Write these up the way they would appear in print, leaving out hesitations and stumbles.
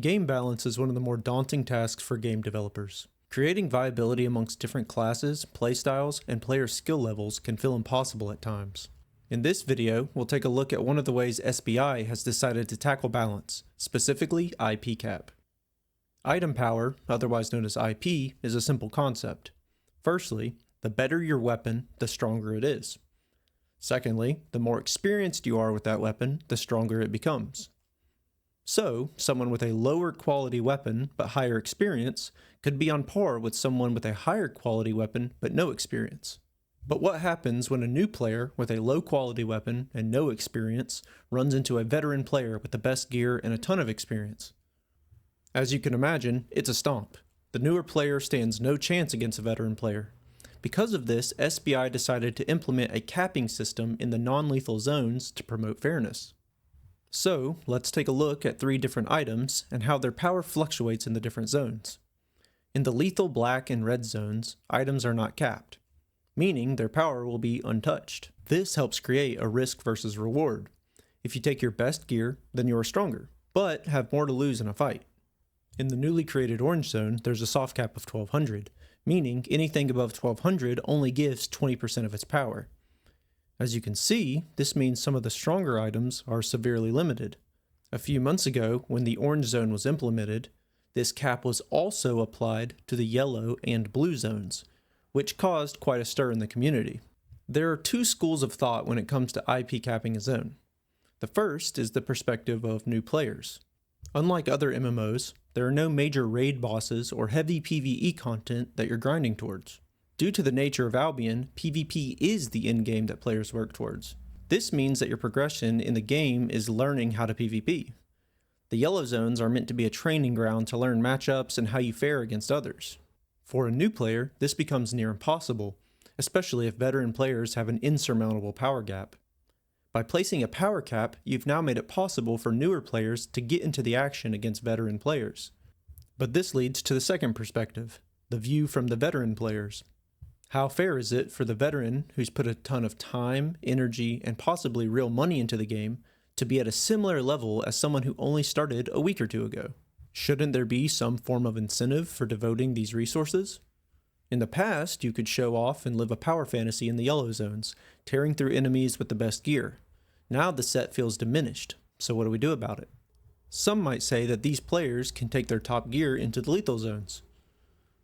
Game balance is one of the more daunting tasks for game developers. Creating viability amongst different classes, playstyles, and player skill levels can feel impossible at times. In this video, we'll take a look at one of the ways SBI has decided to tackle balance, specifically IP cap. Item power, otherwise known as IP, is a simple concept. Firstly, the better your weapon, the stronger it is. Secondly, the more experienced you are with that weapon, the stronger it becomes. So, someone with a lower quality weapon but higher experience could be on par with someone with a higher quality weapon but no experience. But what happens when a new player with a low quality weapon and no experience runs into a veteran player with the best gear and a ton of experience? As you can imagine, it's a stomp. The newer player stands no chance against a veteran player. Because of this, SBI decided to implement a capping system in the non-lethal zones to promote fairness. So, let's take a look at 3 different items and how their power fluctuates in the different zones. In the lethal black and red zones, items are not capped, meaning their power will be untouched. This helps create a risk versus reward. If you take your best gear, then you are stronger, but have more to lose in a fight. In the newly created orange zone, there's a soft cap of 1200, meaning anything above 1200 only gives 20% of its power. As you can see, this means some of the stronger items are severely limited. A few months ago, when the orange zone was implemented, this cap was also applied to the yellow and blue zones, which caused quite a stir in the community. There are 2 schools of thought when it comes to IP capping a zone. The first is the perspective of new players. Unlike other MMOs, there are no major raid bosses or heavy PvE content that you're grinding towards. Due to the nature of Albion, PvP is the endgame that players work towards. This means that your progression in the game is learning how to PvP. The yellow zones are meant to be a training ground to learn matchups and how you fare against others. For a new player, this becomes near impossible, especially if veteran players have an insurmountable power gap. By placing a power cap, you've now made it possible for newer players to get into the action against veteran players. But this leads to the second perspective, the view from the veteran players. How fair is it for the veteran who's put a ton of time, energy, and possibly real money into the game to be at a similar level as someone who only started a week or 2 ago? Shouldn't there be some form of incentive for devoting these resources? In the past, you could show off and live a power fantasy in the yellow zones, tearing through enemies with the best gear. Now the set feels diminished, so what do we do about it? Some might say that these players can take their top gear into the lethal zones.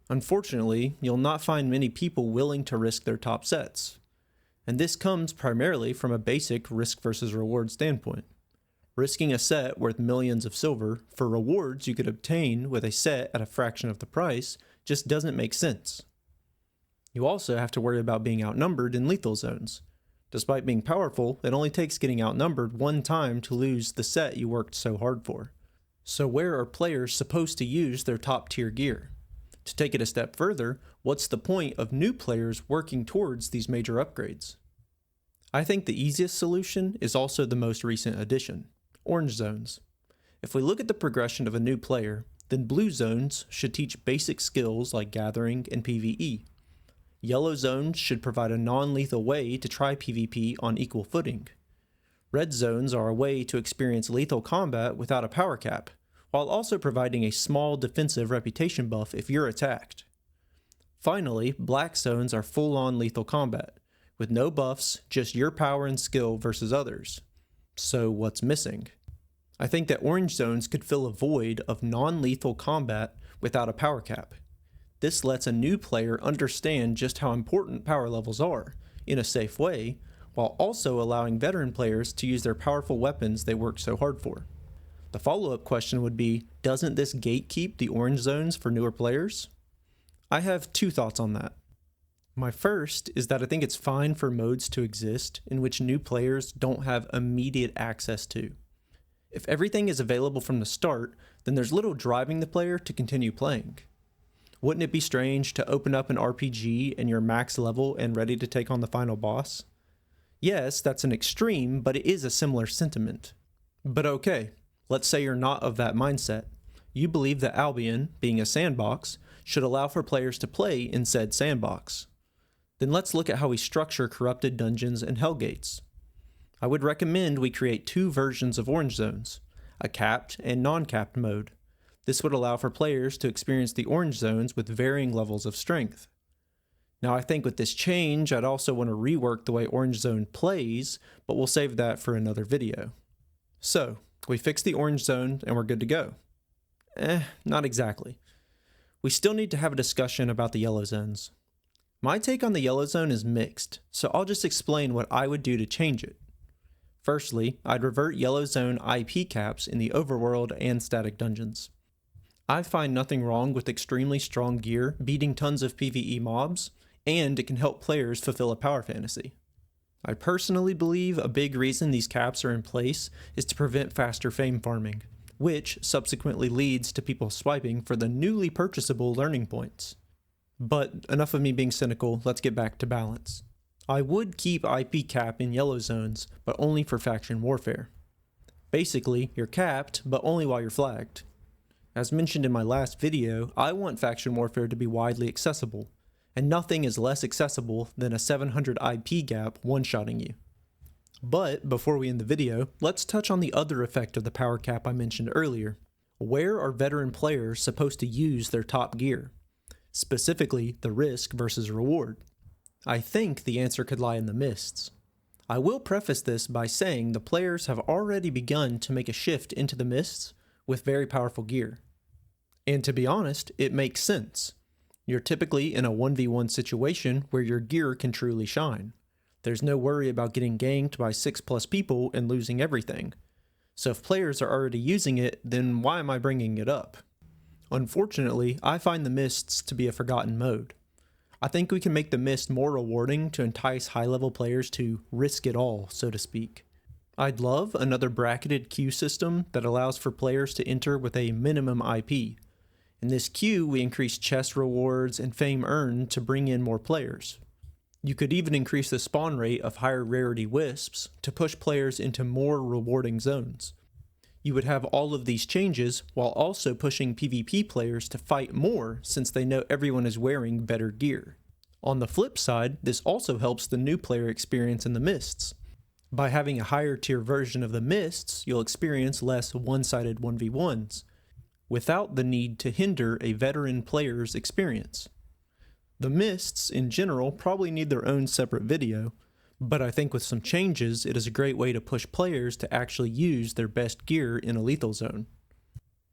Unfortunately, you'll not find many people willing to risk their top sets. And this comes primarily from a basic risk versus reward standpoint. Risking a set worth millions of silver for rewards you could obtain with a set at a fraction of the price just doesn't make sense. You also have to worry about being outnumbered in lethal zones. Despite being powerful, it only takes getting outnumbered 1 time to lose the set you worked so hard for. So where are players supposed to use their top tier gear? To take it a step further, what's the point of new players working towards these major upgrades? I think the easiest solution is also the most recent addition, orange zones. If we look at the progression of a new player, then blue zones should teach basic skills like gathering and PvE. Yellow zones should provide a non-lethal way to try PvP on equal footing. Red zones are a way to experience lethal combat without a power cap, while also providing a small defensive reputation buff if you're attacked. Finally, black zones are full-on lethal combat, with no buffs, just your power and skill versus others. So what's missing? I think that orange zones could fill a void of non-lethal combat without a power cap. This lets a new player understand just how important power levels are, in a safe way, while also allowing veteran players to use their powerful weapons they worked so hard for. The follow-up question would be, doesn't this gatekeep the orange zones for newer players? I have 2 thoughts on that. My first is that I think it's fine for modes to exist in which new players don't have immediate access to. If everything is available from the start, then there's little driving the player to continue playing. Wouldn't it be strange to open up an RPG and you're max level and ready to take on the final boss? Yes, that's an extreme, but it is a similar sentiment. But okay. Let's say you're not of that mindset. You believe that Albion, being a sandbox, should allow for players to play in said sandbox. Then let's look at how we structure corrupted dungeons and hellgates. I would recommend we create 2 versions of orange zones, a capped and non-capped mode. This would allow for players to experience the orange zones with varying levels of strength. Now I think with this change, I'd also want to rework the way Orange Zone plays, but we'll save that for another video. So, we fixed the orange zone and we're good to go. Not exactly. We still need to have a discussion about the yellow zones. My take on the yellow zone is mixed, so I'll just explain what I would do to change it. Firstly, I'd revert yellow zone IP caps in the overworld and static dungeons. I find nothing wrong with extremely strong gear beating tons of PvE mobs, and it can help players fulfill a power fantasy. I personally believe a big reason these caps are in place is to prevent faster fame farming, which subsequently leads to people swiping for the newly purchasable learning points. But enough of me being cynical, let's get back to balance. I would keep IP cap in yellow zones, but only for faction warfare. Basically, you're capped, but only while you're flagged. As mentioned in my last video, I want faction warfare to be widely accessible, and nothing is less accessible than a 700 IP gap one-shotting you. But before we end the video, let's touch on the other effect of the power cap I mentioned earlier. Where are veteran players supposed to use their top gear? Specifically, the risk versus reward. I think the answer could lie in the mists. I will preface this by saying the players have already begun to make a shift into the mists with very powerful gear. And to be honest, it makes sense. You're typically in a 1v1 situation where your gear can truly shine. There's no worry about getting ganked by 6+ people and losing everything. So if players are already using it, then why am I bringing it up? Unfortunately, I find the mists to be a forgotten mode. I think we can make the mist more rewarding to entice high-level players to risk it all, so to speak. I'd love another bracketed queue system that allows for players to enter with a minimum IP. In this queue, we increase chest rewards and fame earned to bring in more players. You could even increase the spawn rate of higher rarity wisps to push players into more rewarding zones. You would have all of these changes while also pushing PvP players to fight more since they know everyone is wearing better gear. On the flip side, this also helps the new player experience in the mists. By having a higher tier version of the mists, you'll experience less one-sided 1v1s, without the need to hinder a veteran player's experience. The mists, in general, probably need their own separate video, but I think with some changes, it is a great way to push players to actually use their best gear in a lethal zone.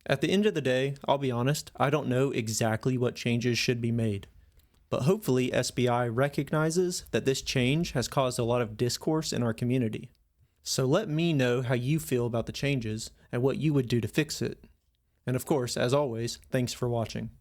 At the end of the day, I'll be honest, I don't know exactly what changes should be made, but hopefully SBI recognizes that this change has caused a lot of discourse in our community. So let me know how you feel about the changes and what you would do to fix it. And of course, as always, thanks for watching.